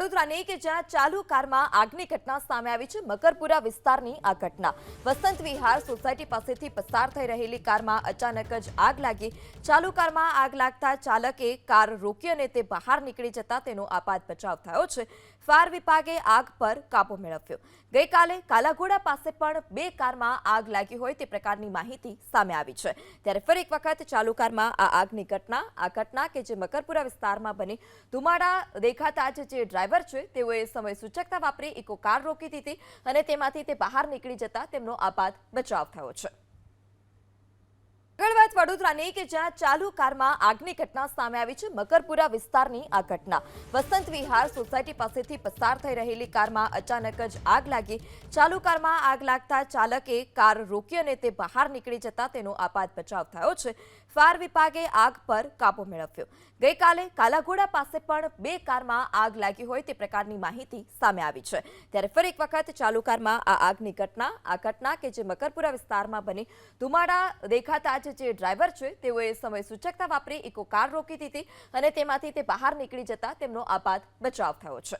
વડોદરાની કે જ્યાં ચાલુ કારમાં આગની ઘટના સામે આવી છે। મકરપુરા વિસ્તારની આ ઘટના વસંત વિહાર સોસાયટી પાસેથી પસાર થઈ રહેલી કારમાં અચાનક જ આગ લાગી। ચાલુ કારમાં આગ લાગતા ચાલકે કાર રોકી અને તે બહાર નીકળી જતા તેનો આપાત બચાવ થયો છે। ફાયર વિભાગે આગ પર કાબુ મેળવ્યો। ગઈકાલે કાલાઘોડા પાસે પણ બે કારમાં આગ લાગી હોય તે પ્રકારની માહિતી સામે આવી છે। ત્યારે ફરી એક વખત ચાલુ કારમાં આ આગની ઘટના કે જે મકરપુરા વિસ્તારમાં બની। ધુમાડા દેખાતા જ જે ડ્રાઈવર છે તેઓએ સમય સૂચકતા વાપરી ઇકો કાર રોકી દીધી અને તેમાંથી તે બહાર નીકળી જતા તેમનો આપાત બચાવ થયો છે। આગળ વાત વડોદરાની કે જ્યાં ચાલુ કારમાં આગની ઘટના સામે આવી છે। મકરપુરા વિસ્તારની આ ઘટના વસંત વિહાર સોસાયટી પાસેથી પસાર થઈ રહેલી કારમાં અચાનક જ આગ લાગી। ચાલુ કારમાં આગ લાગતા ચાલકે કાર રોકી અને તે બહાર નીકળી જતા તેનો આપાત બચાવ થયો છે। ફાયર વિભાગે આગ પર કાબુ મેળવ્યો। ગઈકાલે કાલાઘોડા પાસે પણ બે કારમાં આગ લાગી હોય તે પ્રકારની માહિતી સામે આવી છે। ત્યારે ફરી એક વખત ચાલુ કારમાં આ આગની ઘટના કે જે મકરપુરા વિસ્તારમાં બની। ધુમાડા દેખાતા જ જે ડ્રાઈવર છે તેઓએ સમય સૂચકતા વાપરી ઇકો કાર રોકી દીધી અને તેમાંથી તે બહાર નીકળી જતા તેમનો આપાત બચાવ થયો છે।